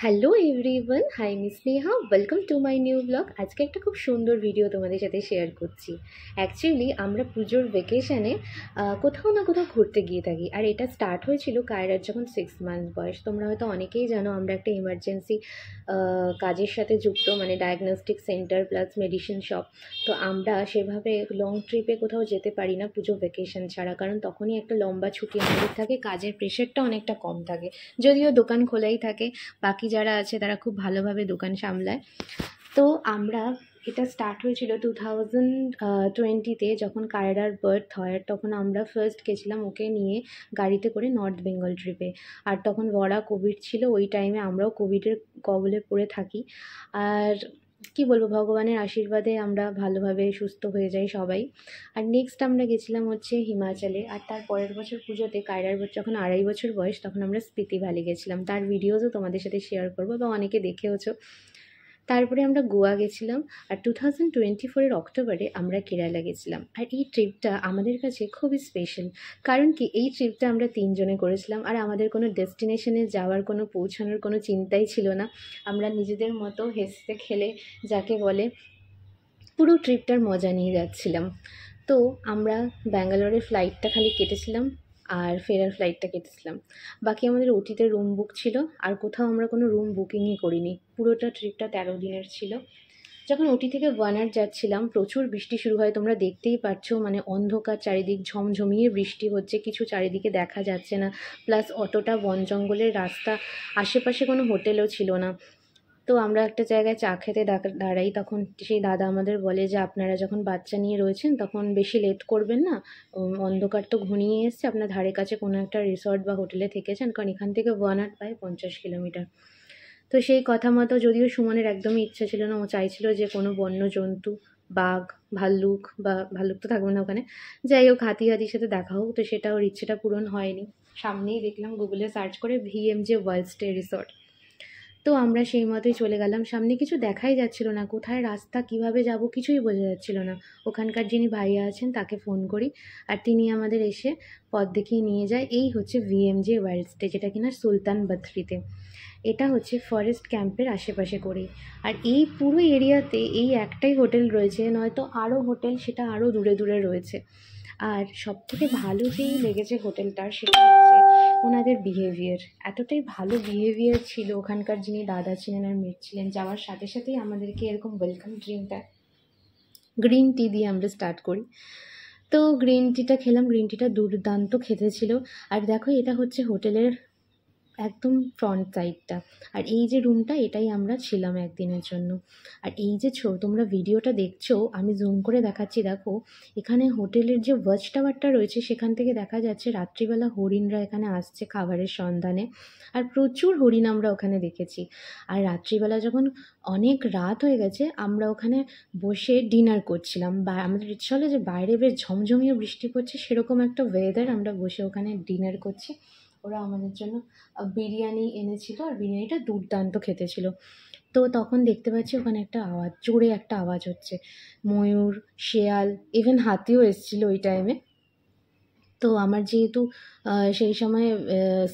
Hello everyone, hi miss Neha, welcome to my new blog. আজকে একটা খুব সুন্দর ভিডিও তোমাদের সাথে শেয়ার করছি। অ্যাকচুয়ালি আমরা পুজোর ভেকেশনে কোথাও না কোথাও ঘুরতে গিয়ে থাকি, আর এটা স্টার্ট হয়েছিল কায়রার যখন 6 মান্থ বয়স। তোমরা হয়তো অনেকেই জানো আমরা একটা ইমার্জেন্সি কাজের সাথে যুক্ত, মানে diagnostic centre plus medicine shop. তো আমরা সেভাবে লং ট্রিপে কোথাও যেতে পারি না পুজো ভেকেশন ছাড়া, কারণ তখনই একটা লম্বা ছুটি আমাদের থাকে, কাজের প্রেশারটা অনেকটা কম থাকে, যদিও দোকান খোলাই থাকে। বাকি যারা আছে তারা খুব ভালোভাবে দোকান সামলায়। তো আমরা এটা স্টার্ট হয়েছিল 2020-তে, যখন কায়রার বার্থ হয়। আর তখন আমরা ফার্স্ট গেছিলাম ওকে নিয়ে গাড়িতে করে নর্থ বেঙ্গল ট্রিপে। আর তখন ভরা কোভিড ছিল, ওই টাইমে আমরাও কোভিডের কবলে পড়ে থাকি। আর কি বলবো, ভগবানের আশীর্বাদে আমরা ভালোভাবে সুস্থ হয়ে যাই সবাই। আর নেক্সট আমরা গেছিলাম হচ্ছে হিমাচলে। আর তার পরের বছর পুজোতে কায়রার যখন 2.5 বছর বয়স, তখন আমরা স্পিতি ভ্যালি গেছিলাম। তার ভিডিওসও তোমাদের সাথে শেয়ার করবো, বা অনেকে দেখেওছো। তারপরে আমরা গোয়া গেছিলাম। আর 2024-এর অক্টোবরে আমরা কেরালা গেছিলাম। আর এই ট্রিপটা আমাদের কাছে খুবই স্পেশাল, কারণ কি এই ট্রিপটা আমরা 3 জনে করেছিলাম। আর আমাদের কোনো ডেস্টিনেশনে যাওয়ার, কোনো পৌঁছানোর কোনো চিন্তাই ছিল না। আমরা নিজেদের মতো হেসে খেলে, যাকে বলে, পুরো ট্রিপটার মজা নিয়ে যাচ্ছিলাম। তো আমরা ব্যাঙ্গালোরের ফ্লাইটটা খালি কেটেছিলাম, আর ফেরার ফ্লাইটটা কেটেছিলাম। বাকি আমাদের ওটিতে রুম বুক ছিল, আর কোথাও আমরা কোনো রুম বুকিংই করিনি। পুরোটা ট্রিপটা 13 দিনের ছিল। যখন ওটি থেকে ওয়ানার যাচ্ছিলাম, প্রচুর বৃষ্টি শুরু হয়, তোমরা দেখতেই পাচ্ছ। মানে অন্ধকার চারিদিক, ঝমঝমিয়ে বৃষ্টি হচ্ছে, কিছু চারিদিকে দেখা যাচ্ছে না। প্লাস অটোটা বন জঙ্গলের রাস্তা, আশেপাশে কোনো হোটেলও ছিল না। তো আমরা একটা জায়গায় চা খেতে দাঁড়াই, তখন সেই দাদা আমাদের বলে যে আপনারা যখন বাচ্চা নিয়ে রয়েছেন তখন বেশি লেট করবেন না। অন্ধকার তো ঘনিয়ে এসছে, আপনার ধারে কাছে কোনো একটা রিসর্ট বা হোটেলে থেকে যান, কারণ এখান থেকে ওয়ানার প্রায় 50 কিলোমিটার। তো সেই কথা মতো, যদিও সুমনের একদমই ইচ্ছা ছিল না, ও চাইছিল যে কোনো বন্য জন্তু, বাঘ, ভাল্লুক, বা ভাল্লুক তো থাকবে না ওখানে, যাই হোক হাতির সাথে দেখা হোক। তো সেটা ওর ইচ্ছেটা পূরণ হয়নি। সামনেই দেখলাম গুগলে সার্চ করে VMJ ওয়ার্ল্ড স্টে রিসর্ট। তো আমরা সেই মতোই চলে গেলাম। সামনে কিছু দেখাই যাচ্ছিল না, কোথায় রাস্তা, কিভাবে যাব কিছুই বোঝা যাচ্ছিল না। ওখানকার যিনি ভাইয়া আছেন তাকে ফোন করি, আর তিনি আমাদের এসে পথ দেখিয়ে নিয়ে যায়। এই হচ্ছে VMJ ওয়াইল্ড স্টে, যেটা কিনা সুলতান বথরিতে। এটা হচ্ছে ফরেস্ট ক্যাম্পের আশেপাশে করেই। আর এই পুরো এরিয়াতে এই একটাই হোটেল রয়েছে, নয়তো আরও হোটেল, সেটা আরও দূরে দূরে রয়েছে। আর সবথেকে ভালো যেই লেগেছে হোটেলটার, সেটা হচ্ছে ওনাদের বিহেভিয়ার। এতটাই ভালো বিহেভিয়ার ছিল ওখানকার যিনি দাদা ছিলেন আর মেট ছিলেন, যাওয়ার সাথে সাথেই আমাদেরকে এরকম ওয়েলকাম ড্রিঙ্ক দেয়। গ্রিন টি দিয়ে আমরা স্টার্ট করি। তো গ্রিন টিটা খেলাম, গ্রিন টিটা দুর্দান্ত খেতে ছিল। আর দেখো, এটা হচ্ছে হোটেলের একদম ফ্রন্ট সাইডটা। আর এই যে রুমটা, এটাই আমরা ছিলাম একদিনের জন্য। আর এই যে তোমরা ভিডিওটা দেখছো, আমি জুম করে দেখাচ্ছি, দেখো এখানে হোটেলের যে ওয়াচ টাওয়ারটা রয়েছে, সেখান থেকে দেখা যাচ্ছে রাত্রিবেলা হরিণরা এখানে আসছে খাবারের সন্ধানে। আর প্রচুর হরিণ আমরা ওখানে দেখেছি। আর রাত্রিবেলা যখন অনেক রাত হয়ে গেছে, আমরা ওখানে বসে ডিনার করছিলাম। বা আমাদের ইচ্ছা হলো যে বাইরে বেশ ঝমঝমিয়ে বৃষ্টি পড়ছে, সেরকম একটা ওয়েদার, আমরা বসে ওখানে ডিনার করছি। ওরা আমাদের জন্য বিরিয়ানি এনেছিল, আর বিরিয়ানিটা দুর্দান্ত খেতে ছিল। তো তখন দেখতে পাচ্ছি ওখানে একটা আওয়াজ, জোরে একটা আওয়াজ হচ্ছে। ময়ূর, শেয়াল, ইভেন হাতিও এসেছিলো ওই টাইমে। তো আমার যেহেতু সেই সময়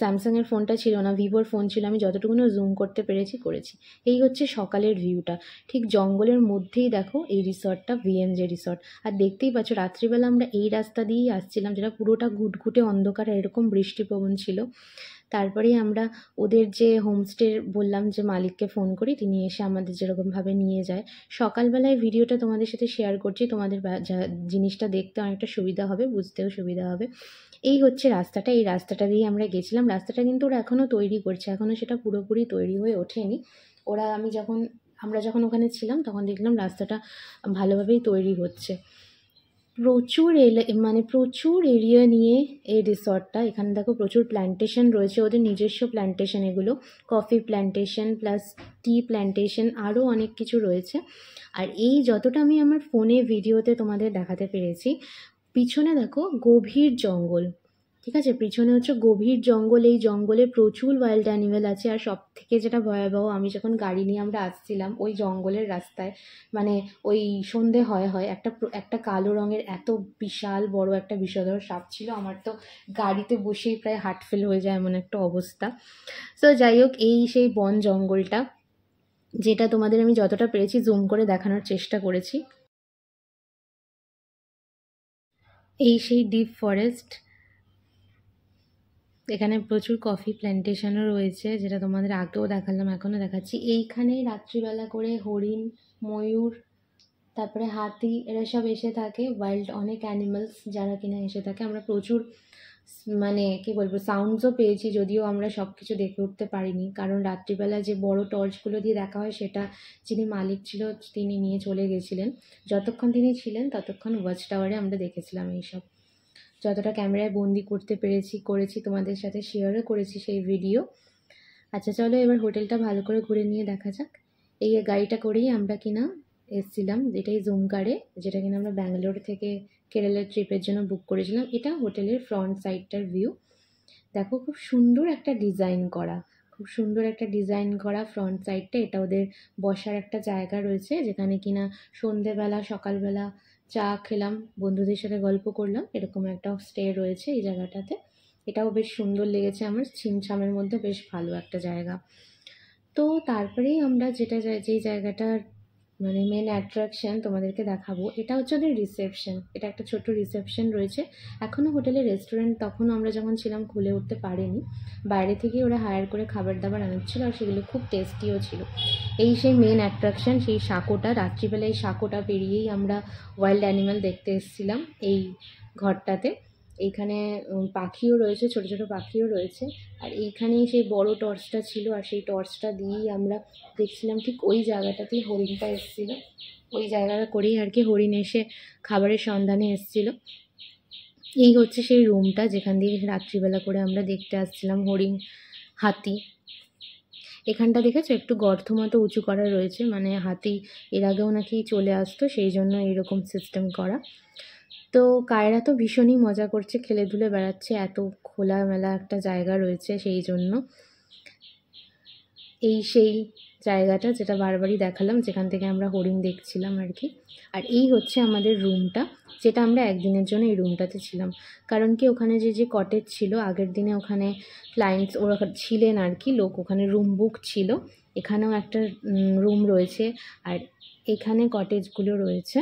স্যামসাংয়ের ফোনটা ছিল না, ভিভোর ফোন ছিল, আমি যতটুকুনো জুম করতে করেছি। এই হচ্ছে সকালের ভিউটা। ঠিক জঙ্গলের মধ্যেই দেখো এই রিসর্টটা, VMJ রিসর্ট। আর দেখতেই পাচ্ছ রাত্রিবেলা আমরা এই রাস্তা দিয়েই আসছিলাম, যেটা পুরোটা ঘুটঘুটে অন্ধকার, এরকম বৃষ্টিপবন ছিল। তারপরেই আমরা ওদের যে হোমস্টে বললাম যে মালিককে ফোন করি, তিনি এসে আমাদের যেরকমভাবে নিয়ে যায়। সকালবেলায় ভিডিওটা তোমাদের সাথে শেয়ার করছি, তোমাদের জিনিসটা দেখতে অনেকটা সুবিধা হবে, বুঝতেও সুবিধা হবে। এই হচ্ছে রাস্তাটা, এই রাস্তাটা দিয়ে আমরা গেছিলাম। রাস্তাটা কিন্তু ওরা এখনও তৈরি করছে, এখনও সেটা পুরোপুরি তৈরি হয়ে ওঠেনি। আমরা যখন ওখানে ছিলাম তখন দেখলাম রাস্তাটা ভালোভাবেই তৈরি হচ্ছে। প্রচুর এরিয়া নিয়ে এই রিসর্টটা। এখানে দেখো প্রচুর প্ল্যান্টেশন রয়েছে, ওদের নিজস্ব প্ল্যান্টেশন এগুলো। কফি প্ল্যান্টেশন প্লাস টি প্ল্যান্টেশন, আরও অনেক কিছু রয়েছে। আর এই যতটা আমি আমার ফোনে ভিডিওতে তোমাদের দেখাতে পেরেছি, পিছনে দেখো গভীর জঙ্গল। ঠিক আছে। পিছনে হচ্ছে গভীর জঙ্গল, এই জঙ্গলে প্রচুর ওয়াইল্ড অ্যানিমেল আছে। আর সব থেকে যেটা ভয়াবহ, আমি যখন গাড়ি নিয়ে আমরা আসছিলাম ওই জঙ্গলের রাস্তায়, মানে ওই সন্ধে হয় একটা কালো রঙের এত বিশাল বড় একটা বিষধর সাপ ছিল। আমার তো গাড়িতে বসেই প্রায় হার্ট ফেল হয়ে যায় এমন একটা অবস্থা। তো যাই হোক, এই সেই বন জঙ্গলটা, যেটা তোমাদের আমি যতটা পেরেছি জুম করে দেখানোর চেষ্টা করেছি। এই সেই ডিপ ফরেস্ট, এখানে প্রচুর কফি প্ল্যান্টেশনও রয়েছে, যেটা তোমাদের আগেও দেখালাম, এখনও দেখাচ্ছি। এইখানেই রাত্রিবেলা করে হরিণ, ময়ূর, তারপরে হাতি, এরা সব এসে থাকে। ওয়াইল্ড অনেক অ্যানিমালস যারা কিনা এসে থাকে। আমরা প্রচুর মানে কি বলবো সাউন্ডসও পেয়েছি, যদিও আমরা সব কিছু দেখে উঠতে পারিনি, কারণ রাত্রিবেলা যে বড় টর্চগুলো দিয়ে দেখা হয় সেটা যিনি মালিক ছিল তিনি নিয়ে চলে গেছিলেন। যতক্ষণ তিনি ছিলেন ততক্ষণ ওয়াচ টাওয়ারে আমরা দেখেছিলাম এইসব। যতটা ক্যামেরায় বন্দি করতে করেছি তোমাদের সাথে শেয়ারও করেছি সেই ভিডিও। আচ্ছা চলো এবার হোটেলটা ভালো করে ঘুরে নিয়ে দেখা যাক। এই গাড়িটা করেই আমরা কিনা এসেছিলাম, এটাই জুম কারে, যেটা কিনা আমরা ব্যাঙ্গালোর থেকে কেরালার ট্রিপের জন্য বুক করেছিলাম। এটা হোটেলের ফ্রন্ট সাইডটার ভিউ। দেখো খুব সুন্দর একটা ডিজাইন করা, খুব সুন্দর একটা ডিজাইন করা ফ্রন্ট সাইডটা। এটা ওদের বসার একটা জায়গা রয়েছে, যেখানে কিনা সন্ধেবেলা সকালবেলা চা খেলাম, বন্ধুদের সাথে গল্প করলাম, এরকম একটা স্টে রয়েছে এই জায়গাটাতে। এটাও বেশ সুন্দর লেগেছে আমার, ছিমছামের মধ্যে বেশ ভালো একটা জায়গা। তো তারপরেই আমরা যেই জায়গাটার মানে মেন অ্যাট্রাকশন তোমাদেরকে দেখাবো, এটা হচ্ছে ওদের রিসেপশন। এটা একটা ছোট্ট রিসেপশন রয়েছে। এখনও হোটেলের রেস্টুরেন্ট তখন আমরা যখন ছিলাম খুলে উঠতে পারেনি, বাইরে থেকে ওরা হায়ার করে খাবার দাবার আনাচ্ছিল, আর সেগুলো খুব টেস্টিও ছিল। এই সেই মেন অ্যাট্রাকশন, সেই সাঁকোটা। রাত্রিবেলা এই সাঁকোটা পেরিয়েই আমরা ওয়াইল্ড অ্যানিমাল দেখতে এসেছিলাম এই ঘরটাতে। এইখানে পাখিও রয়েছে, ছোট ছোট পাখিও রয়েছে। আর এইখানেই সেই বড় টর্চটা ছিল, আর সেই টর্চটা দিয়েই আমরা দেখছিলাম। ঠিক ওই জায়গাটাতেই হরিণটা এসেছিল, ওই জায়গাটা করেই আর কি হরিণ এসে খাবারের সন্ধানে এসেছিল। এই হচ্ছে সেই রুমটা যেখান দিয়ে রাত্রিবেলা করে আমরা দেখতে আসছিলাম হরিণ, হাতি। এখানটা দেখেছো একটু গর্ত মতো উঁচু করা রয়েছে, মানে হাতি এর আগেও নাকি চলে আসতো, সেই জন্য এইরকম সিস্টেম করা। তো কায়রা তো ভীষণই মজা করছে, খেলে ধুলে বেড়াচ্ছে, এত খোলামেলা একটা জায়গা রয়েছে সেই জন্য। এই সেই জায়গাটা যেটা বারবারই দেখালাম, যেখান থেকে আমরা হরিণ দেখছিলাম আর কি। আর এই হচ্ছে আমাদের রুমটা, যেটা আমরা একদিনের জন্য এই রুমটাতে ছিলাম। কারণ কি ওখানে যে কটেজ ছিল আগের দিনে, ওখানে ক্লায়েন্টস ওরা ছিলেন আর কি, লোক ওখানে রুম বুক ছিল। এখানেও একটা রুম রয়েছে, আর এখানে কটেজগুলো রয়েছে।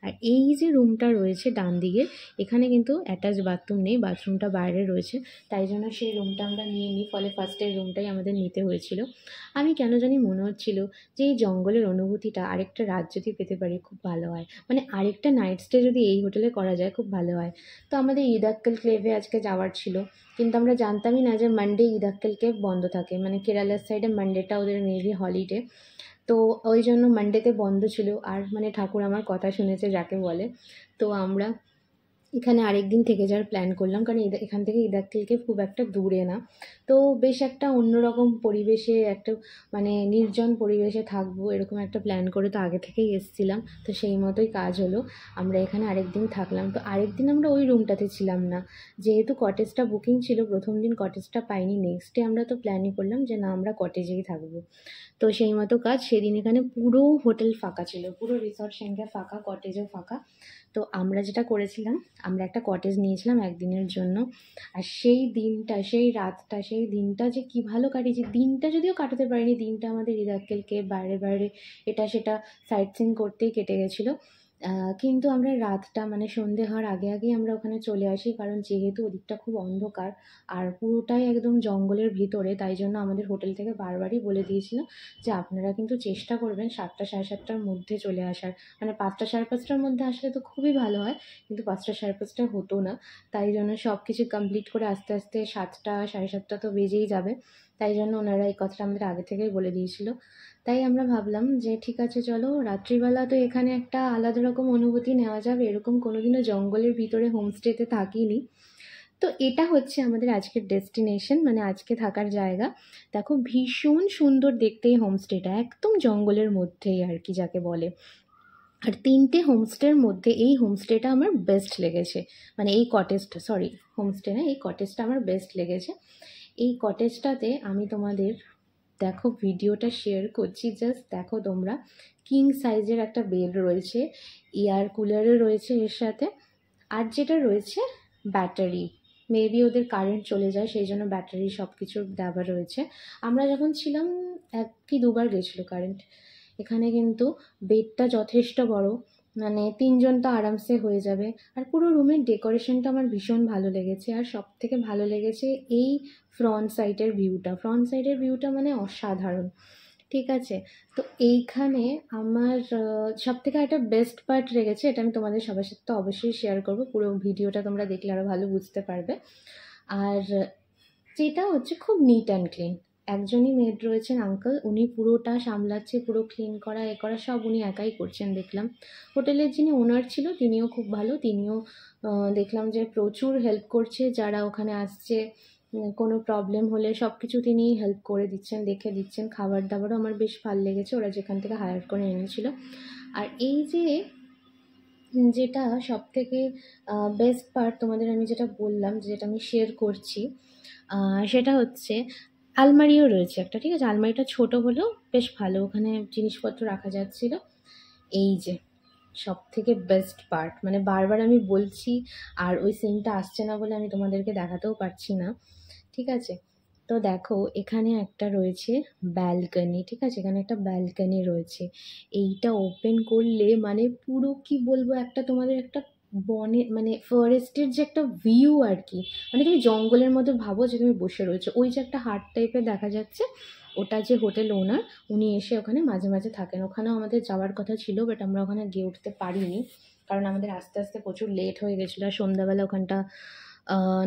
আর এই যে রুমটা রয়েছে ডান দিকে, এখানে কিন্তু অ্যাটাচ বাথরুম নেই, বাথরুমটা বাইরে রয়েছে। তাই জন্য সেই রুমটা আমরা নিয়ে নিই, ফলে ফার্স্টের রুমটাই আমাদের নিতে হয়েছিল। আমি কেন জানি মনে হচ্ছিল যে এই জঙ্গলের অনুভূতিটা আরেকটা রাত যদি পেতে পারি খুব ভালো হয়, মানে আরেকটা নাইট স্টে যদি এই হোটেলে করা যায় খুব ভালো হয়। তো আমাদের ইদাক্কেল ক্লেভে আজকে যাওয়ার ছিল, কিন্তু আমরা জানতামই না যে মানডে ইদাক্কেল ক্লেভ বন্ধ থাকে, মানে কেরালার সাইডে মানডেটা ওদের মেবি হলিডে। তো ওই জন্য মানডেতে বন্ধ ছিল। আর মানে ঠাকুর আমার কথা শুনেছে যাকে বলে। তো আমরা এখানে আরেকদিন থেকে যাওয়ার প্ল্যান করলাম, কারণ এখান থেকে ইদাক্কেলকে খুব একটা দূরে না। তো বেশ একটা অন্যরকম পরিবেশে, একটা মানে নির্জন পরিবেশে থাকবো এরকম একটা প্ল্যান করে তো আগে থেকেই এসেছিলাম। তো সেই মতোই কাজ হলো, আমরা এখানে আরেকদিন থাকলাম। তো আরেকদিন আমরা ওই রুমটাতে ছিলাম না, যেহেতু কটেজটা বুকিং ছিল। প্রথম দিন কটেজটা পাইনি, নেক্সট ডে আমরা তো প্ল্যানই করলাম যে না আমরা কটেজেই থাকবো। তো সেই মতো কাজ, সেদিন এখানে পুরো হোটেল ফাঁকা ছিল, পুরো রিসর্ট সেন্টার ফাঁকা, কটেজও ফাঁকা। তো আমরা যেটা করেছিলাম, আমরা একটা কটেজ নিয়েছিলাম একদিনের জন্য। আর সেই দিনটা, সেই রাতটা, সেই দিনটা যে কী ভালো কাটিয়েছি। দিনটা যদিও কাটাতে পারিনি, দিনটা আমাদের ইদাক্কেলকে বাইরে বাইরে এটা সেটা সাইট সিন করতেই কেটে গেছিলো। কিন্তু আমরা রাতটা মানে সন্ধে হওয়ার আগে আগেই আমরা ওখানে চলে আসি, কারণ যেহেতু ওদিকটা খুব অন্ধকার আর পুরোটাই একদম জঙ্গলের ভিতরে, তাই জন্য আমাদের হোটেল থেকে বারবারই বলে দিয়েছিল যে আপনারা কিন্তু চেষ্টা করবেন 7টা সাড়ে 7টার মধ্যে চলে আসার। মানে 5টা সাড়ে 5টার মধ্যে আসলে তো খুবই ভালো হয়, কিন্তু 5টা সাড়ে 5টায় হতো না। তাই জন্য সব কিছু কমপ্লিট করে আস্তে আস্তে 7টা সাড়ে 7টা তো বেজেই যাবে। তাই জন্য ওনারা এই কথাটা আমাদের আগে থেকেই বলে দিয়েছিল। তাই আমরা ভাবলাম যে ঠিক আছে চলো রাত্রিবেলা তো এখানে একটা আলাদা রকম অনুভূতি নেওয়া যাবে, এরকম কোনোদিনও জঙ্গলের ভিতরে হোমস্টেতে থাকিনি। তো এটা হচ্ছে আমাদের আজকের ডেস্টিনেশন, মানে আজকে থাকার জায়গা। দেখো ভীষণ সুন্দর দেখতে এই হোমস্টেটা, একদম জঙ্গলের মধ্যেই আর কি যাকে বলে। আর 3টে হোমস্টের মধ্যে এই হোমস্টেটা আমার বেস্ট লেগেছে, মানে এই কটেজটা, সরি হোমস্টে না, এই কটেজটা আমার বেস্ট লেগেছে। এই কটেজটাতে আমি তোমাদের দেখো ভিডিওটা শেয়ার করছি, জাস্ট দেখো তোমরা। কিং সাইজের একটা বেড রয়েছে, এয়ার কুলারও রয়েছে এর সাথে, আর যেটা রয়েছে ব্যাটারি, মেবি ওদের কারেন্ট চলে যায় সেই জন্য ব্যাটারি সব কিছুর দেওয়া রয়েছে। আমরা যখন ছিলাম 1 কি 2 বার গেছিলো কারেন্ট। এখানে কিন্তু বেডটা যথেষ্ট বড়, মানে 3 জন তো আরামসে হয়ে যাবে। আর পুরো রুমের ডেকোরেশনটা আমার ভীষণ ভালো লেগেছে। আর সব থেকে ভালো লেগেছে এই ফ্রন্ট সাইডের ভিউটা মানে অসাধারণ, ঠিক আছে। তো এইখানে আমার সব থেকে একটা বেস্ট পার্ট লেগেছে, এটা আমি তোমাদের সবার সাথে তো অবশ্যই শেয়ার করবো, পুরো ভিডিওটা তোমরা দেখলে আরও ভালো বুঝতে পারবে। আর যেটা হচ্ছে খুব নিট অ্যান্ড ক্লিন। একজনই মেড রয়েছেন আঙ্কেল, উনি পুরোটা সামলাচ্ছে, পুরো ক্লিন করা এ করা সব উনি একাই করছেন দেখলাম। হোটেলের যিনি ওনার ছিল তিনিও খুব ভালো, তিনিও দেখলাম যে প্রচুর হেল্প করছে যারা ওখানে আসছে, কোনো প্রবলেম হলে সব কিছু তিনি হেল্প করে দিচ্ছেন, দেখে দিচ্ছেন। খাবার দাবারও আমার বেশ ভালো লেগেছে, ওরা যেখান থেকে হায়ার করে এনেছিল। আর এই যে যেটা সব থেকে বেস্ট পার্ট তোমাদের আমি যেটা বললাম, যেটা আমি শেয়ার করছি, সেটা হচ্ছে আলমারিও রয়েছে একটা, ঠিক আছে। আলমারিটা ছোট হলেও বেশ ভালো, ওখানে জিনিসপত্র রাখা যাচ্ছিল। এই যে সব থেকে বেস্ট পার্ট, মানে বারবার আমি বলছি আর ওই সিনটা আসছে না বলে আমি তোমাদেরকে দেখাতেও পারছি না, ঠিক আছে। তো দেখো এখানে একটা রয়েছে ব্যালকনি, ঠিক আছে, এখানে একটা ব্যালকনি রয়েছে। এইটা ওপেন করলে মানে পুরো কি বলবো, একটা তোমাদের একটা বনে মানে ফরেস্টের যে একটা ভিউ আর কি, মানে তুমি জঙ্গলের মধ্যে ভাবো যে তুমি বসে রয়েছো। ওই যে একটা হাট টাইপের দেখা যাচ্ছে, ওটা যে হোটেল ওনার, উনি এসে ওখানে মাঝে মাঝে থাকেন। ওখানেও আমাদের যাওয়ার কথা ছিল, বাট আমরা ওখানে গিয়ে উঠতে পারিনি, কারণ আমাদের আস্তে আস্তে প্রচুর লেট হয়ে গেছিলো। আর সন্ধ্যাবেলা ওখানটা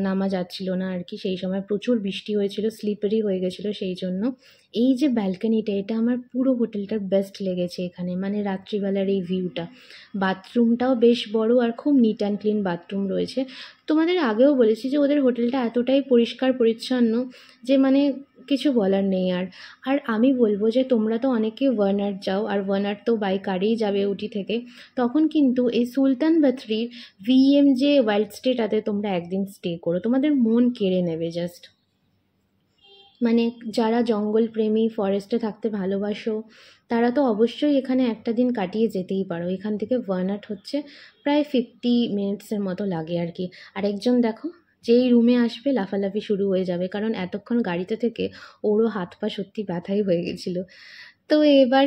নামা যাচ্ছিল না আর কি, সেই সময় প্রচুর বৃষ্টি হয়েছিল, স্লিপারি হয়ে গেছিলো সেই জন্য। এই যে ব্যালকনিটা, এটা আমার পুরো হোটেলটার বেস্ট লেগেছে এখানে, মানে রাত্রিবেলার এই ভিউটা। বাথরুমটাও বেশ বড় আর খুব নিট অ্যান্ড ক্লিন বাথরুম রয়েছে। তোমাদের আগেও বলেছি যে ওদের হোটেলটা এতটাই পরিষ্কার পরিচ্ছন্ন যে মানে কিছু বলার নেই। আর আমি বলবো যে তোমরা তো অনেকে ওয়ানাড যাও, আর ওয়ানাড তো বাই কারেই যাবে উটি থেকে, তখন কিন্তু এই সুলতান বাথরির ভিএমজে ওয়াইল্ড স্টেটাতে তোমরা একদিন স্টে করো, তোমাদের মন কেড়ে নেবে জাস্ট। মানে যারা জঙ্গল প্রেমী, ফরেস্টে থাকতে ভালোবাসো, তারা তো অবশ্যই এখানে একটা দিন কাটিয়ে যেতেই পারো। এখান থেকে ওয়ানাড হচ্ছে প্রায় 50 মিনিটসের মতো লাগে আর কি। আরেকজন দেখো যেই রুমে আসবে লাফালাফি শুরু হয়ে যাবে, কারণ এতক্ষণ গাড়িতে থেকে ওরও হাত পা সত্যি ব্যথাই হয়ে গেছিলো। তো এবার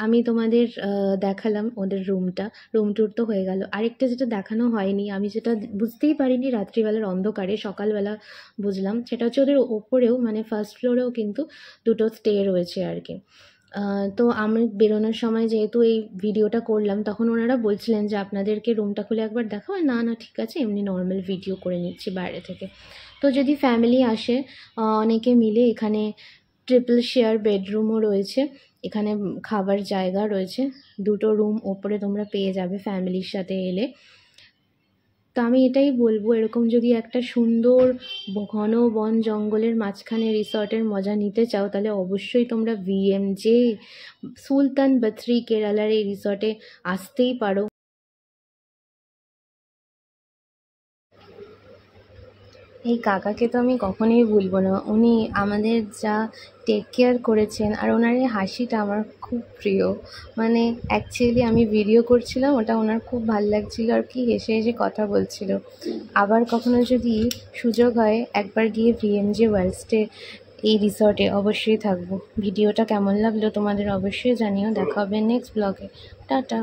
আমি তোমাদের দেখালাম ওদের রুম ট্যুর তো হয়ে গেল। আরেকটা যেটা দেখানো হয়নি, আমি যেটা বুঝতেই পারিনি রাত্রিবেলার অন্ধকারে, সকালবেলা বুঝলাম, সেটা হচ্ছে ওদের ওপরেও মানে ফার্স্ট ফ্লোরেও কিন্তু 2টো স্টে রয়েছে আর কি। তো আমি বেরোনোর সময় যেহেতু এই ভিডিওটা করলাম, তখন ওনারা বলছিলেন যে আপনাদেরকে রুমটা খুলে একবার দেখাও। না না ঠিক আছে, এমনি নর্মাল ভিডিও করে নিচ্ছি বাইরে থেকে। তো যদি ফ্যামিলি আসে অনেকে মিলে, এখানে ট্রিপল শেয়ার বেডরুমও রয়েছে, এখানে খাবার জায়গা রয়েছে, 2টো রুম ওপরে তোমরা পেয়ে যাবে ফ্যামিলির সাথে এলে। তো আমি এটাই বলবো, এরকম যদি একটা সুন্দর ঘন বন জঙ্গলের মাঝখানে রিসর্টের মজা নিতে চাও, তাহলে অবশ্যই তোমরা ভিএমজে সুলতান বাথরি কেরালার এই রিসর্টে আসতেই পারো। এই কাকাকে তো আমি কখনোই ভুলবো না, উনি আমাদের যা টেক কেয়ার করেছেন, আর ওনার এই হাসিটা আমার খুব প্রিয়। মানে অ্যাকচুয়ালি আমি ভিডিও করছিলাম, ওটা ওনার খুব ভালো লাগছিল আর কি, হেসে হেসে কথা বলছিল। আবার কখনো যদি সুযোগ হয় একবার গিয়ে ভিএমজে ওয়ার্ল্ড স্টে এই রিসর্টে অবশ্যই থাকবো। ভিডিওটা কেমন লাগলো তোমাদের অবশ্যই জানিও। দেখা হবে নেক্সট ব্লগে। টাটা।